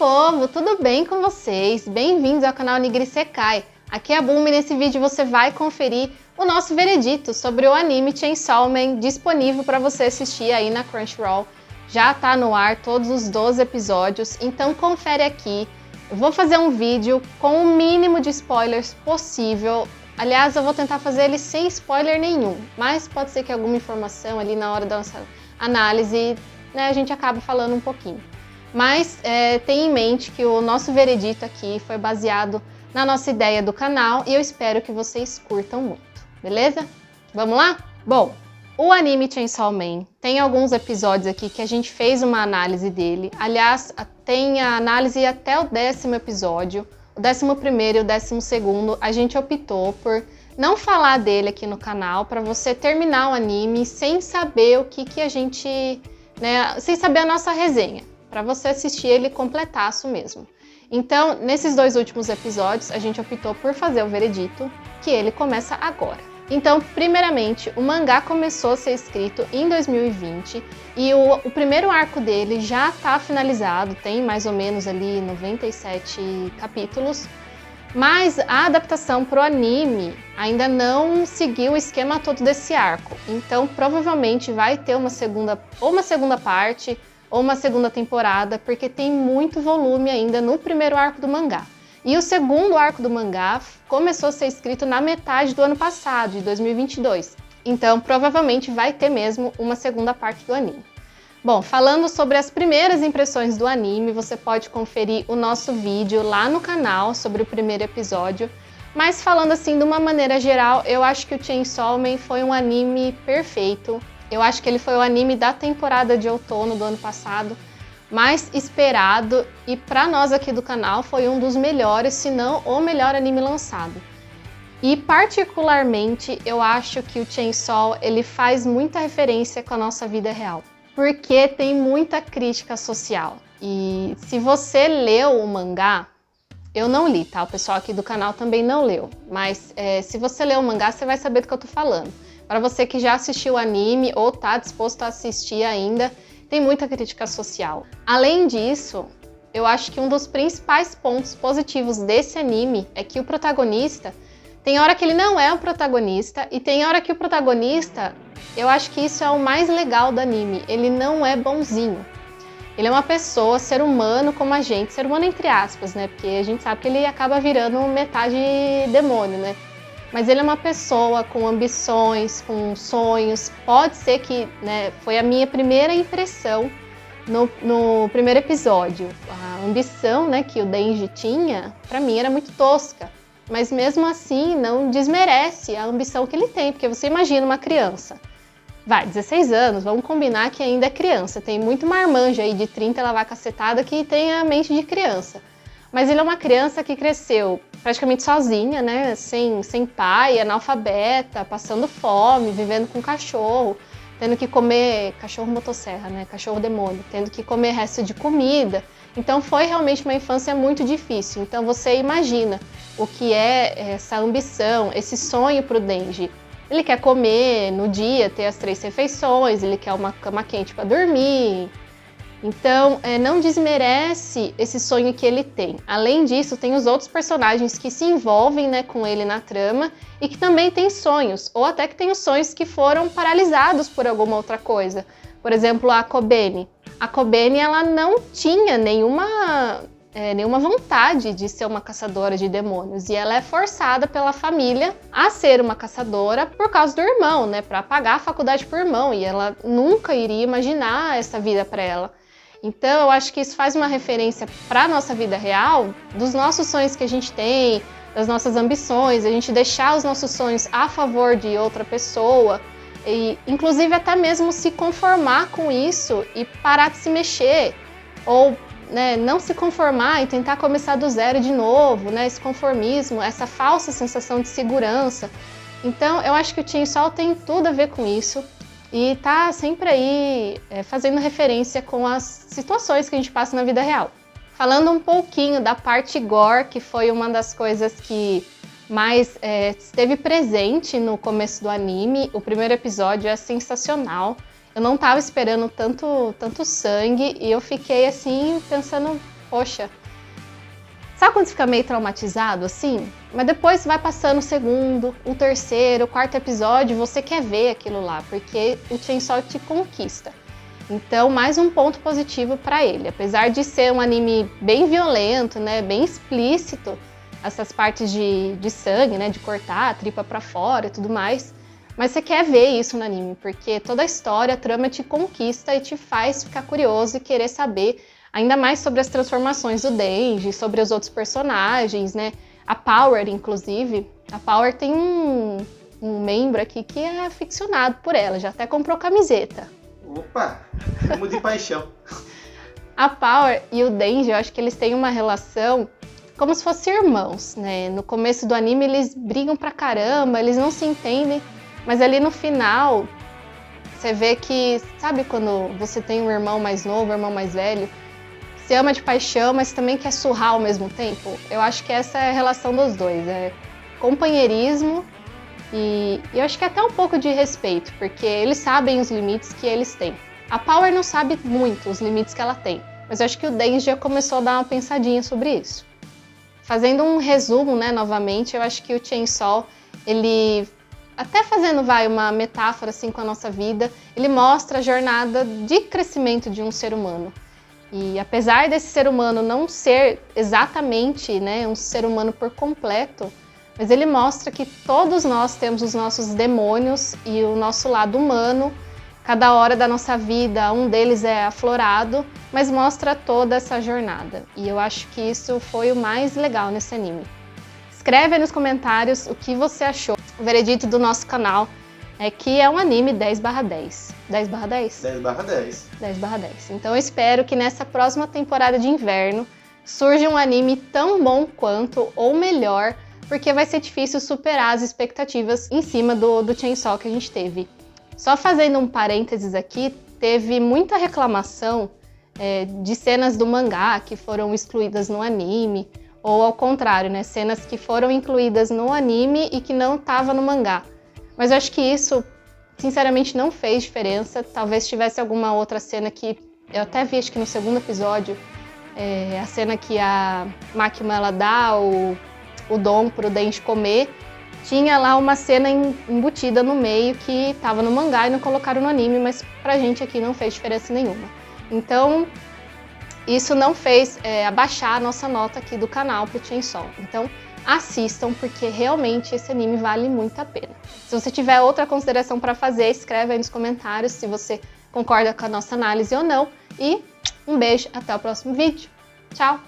povo, tudo bem com vocês? Bem-vindos ao canal Nigiri Sekai. Aqui é a Bumi e nesse vídeo você vai conferir o nosso veredito sobre o anime Chainsaw Man, disponível para você assistir aí na Crunchyroll. Já tá no ar todos os 12 episódios, então confere aqui. Eu vou fazer um vídeo com o mínimo de spoilers possível. Aliás, eu vou tentar fazer ele sem spoiler nenhum, mas pode ser que alguma informação ali na hora da nossa análise, né, a gente acaba falando um pouquinho. Mas tenha em mente que o nosso veredito aqui foi baseado na nossa ideia do canal e eu espero que vocês curtam muito, beleza? Vamos lá? Bom, o anime Chainsaw Man tem alguns episódios aqui que a gente fez uma análise dele. Aliás, tem a análise até o 10º episódio. O 11º e o 12º a gente optou por não falar dele aqui no canal para você terminar o anime sem saber o que a gente, né, sem saber a nossa resenha, para você assistir ele completaço mesmo. Então, nesses 2 últimos episódios, a gente optou por fazer o veredito, que ele começa agora. Então, primeiramente, o mangá começou a ser escrito em 2020 e o primeiro arco dele já está finalizado, tem mais ou menos ali 97 capítulos, mas a adaptação para o anime ainda não seguiu o esquema todo desse arco. Então, provavelmente vai ter uma segunda parte ou uma segunda temporada, porque tem muito volume ainda no primeiro arco do mangá. E o segundo arco do mangá começou a ser escrito na metade do ano passado, de 2022. Então, provavelmente vai ter mesmo uma segunda parte do anime. Bom, falando sobre as primeiras impressões do anime, você pode conferir o nosso vídeo lá no canal sobre o primeiro episódio. Mas falando assim, de uma maneira geral, eu acho que o Chainsaw Man foi um anime perfeito. Eu acho que ele foi o anime da temporada de outono do ano passado, mais esperado, e para nós aqui do canal foi um dos melhores, se não o melhor anime lançado. E particularmente eu acho que o Chainsaw ele faz muita referência com a nossa vida real, porque tem muita crítica social. E se você leu o mangá, eu não li, tá? O pessoal aqui do canal também não leu, mas se você leu o mangá, você vai saber do que eu tô falando. Para você que já assistiu o anime ou tá disposto a assistir ainda, tem muita crítica social. Além disso, eu acho que um dos principais pontos positivos desse anime é que o protagonista, tem hora que ele não é o protagonista e tem hora que o protagonista, eu acho que isso é o mais legal do anime, ele não é bonzinho. Ele é uma pessoa, ser humano como a gente, ser humano entre aspas, né? Porque a gente sabe que ele acaba virando metade demônio, né? Mas ele é uma pessoa com ambições, com sonhos. Pode ser que, né, foi a minha primeira impressão no primeiro episódio. A ambição, né, que o Denji tinha, pra mim era muito tosca. Mas mesmo assim, não desmerece a ambição que ele tem. Porque você imagina uma criança. Vai, 16 anos, vamos combinar que ainda é criança. Tem muito marmanjo aí de 30 lavar cacetada que tem a mente de criança. Mas ele é uma criança que cresceu praticamente sozinha, né? Sem pai, analfabeta, passando fome, vivendo com cachorro, tendo que comer cachorro motosserra, né? Cachorro demônio, tendo que comer resto de comida. Então foi realmente uma infância muito difícil. Então você imagina o que é essa ambição, esse sonho para o Denji. Ele quer comer no dia, ter as 3 refeições, ele quer uma cama quente para dormir. Então, não desmerece esse sonho que ele tem. Além disso, tem os outros personagens que se envolvem, né, com ele na trama e que também têm sonhos, ou até que têm os sonhos que foram paralisados por alguma outra coisa. Por exemplo, a Kobeni. A Kobeni, ela não tinha nenhuma vontade de ser uma caçadora de demônios e ela é forçada pela família a ser uma caçadora por causa do irmão, né, para pagar a faculdade pro irmão, e ela nunca iria imaginar essa vida para ela. Então, eu acho que isso faz uma referência para a nossa vida real, dos nossos sonhos que a gente tem, das nossas ambições, a gente deixar os nossos sonhos a favor de outra pessoa, e inclusive até mesmo se conformar com isso e parar de se mexer, ou, né, não se conformar e tentar começar do zero de novo, né, esse conformismo, essa falsa sensação de segurança. Então, eu acho que o Chainsaw tem tudo a ver com isso. E tá sempre aí fazendo referência com as situações que a gente passa na vida real. Falando um pouquinho da parte gore, que foi uma das coisas que mais esteve presente no começo do anime. O primeiro episódio é sensacional. Eu não tava esperando tanto sangue e eu fiquei assim pensando, poxa, sabe quando você fica meio traumatizado assim? Mas depois vai passando o segundo, o terceiro, o quarto episódio, você quer ver aquilo lá, porque o Chainsaw te conquista. Então, mais um ponto positivo para ele. Apesar de ser um anime bem violento, né, bem explícito, essas partes de sangue, né, de cortar a tripa para fora e tudo mais, mas você quer ver isso no anime, porque toda a história, a trama te conquista e te faz ficar curioso e querer saber ainda mais sobre as transformações do Denji, sobre os outros personagens, né? A Power, inclusive. A Power tem um membro aqui que é aficionado por ela, já até comprou camiseta. Opa! Vamos de paixão. A Power e o Denji, eu acho que eles têm uma relação como se fossem irmãos, né? No começo do anime eles brigam pra caramba, eles não se entendem, mas ali no final você vê que, sabe quando você tem um irmão mais novo, um irmão mais velho, se ama de paixão, mas também quer surrar ao mesmo tempo? Eu acho que essa é a relação dos dois, é companheirismo e eu acho que até um pouco de respeito, porque eles sabem os limites que eles têm. A Power não sabe muito os limites que ela tem, mas eu acho que o Denji já começou a dar uma pensadinha sobre isso. Fazendo um resumo, né, novamente, eu acho que o Chainsaw, ele, até fazendo uma metáfora assim com a nossa vida, ele mostra a jornada de crescimento de um ser humano. E apesar desse ser humano não ser exatamente, né, um ser humano por completo, mas ele mostra que todos nós temos os nossos demônios e o nosso lado humano. Cada hora da nossa vida, um deles é aflorado, mas mostra toda essa jornada. E eu acho que isso foi o mais legal nesse anime. Escreve aí nos comentários o que você achou. O veredito do nosso canal é que é um anime 10/10. 10/10? 10/10. 10/10. Então eu espero que nessa próxima temporada de inverno surja um anime tão bom quanto ou melhor, porque vai ser difícil superar as expectativas em cima do Chainsaw que a gente teve. Só fazendo um parênteses aqui, teve muita reclamação de cenas do mangá que foram excluídas no anime, ou ao contrário, né, cenas que foram incluídas no anime e que não estavam no mangá. Mas eu acho que isso, sinceramente, não fez diferença. Talvez tivesse alguma outra cena que eu até vi, acho que no segundo episódio, a cena que a Makima ela dá o dom pro Denji comer, tinha lá uma cena embutida no meio que estava no mangá e não colocaram no anime, mas pra gente aqui não fez diferença nenhuma. Então, isso não fez abaixar a nossa nota aqui do canal pro Chainsaw. Então, assistam, porque realmente esse anime vale muito a pena. Se você tiver outra consideração para fazer, escreve aí nos comentários se você concorda com a nossa análise ou não. E um beijo, até o próximo vídeo. Tchau!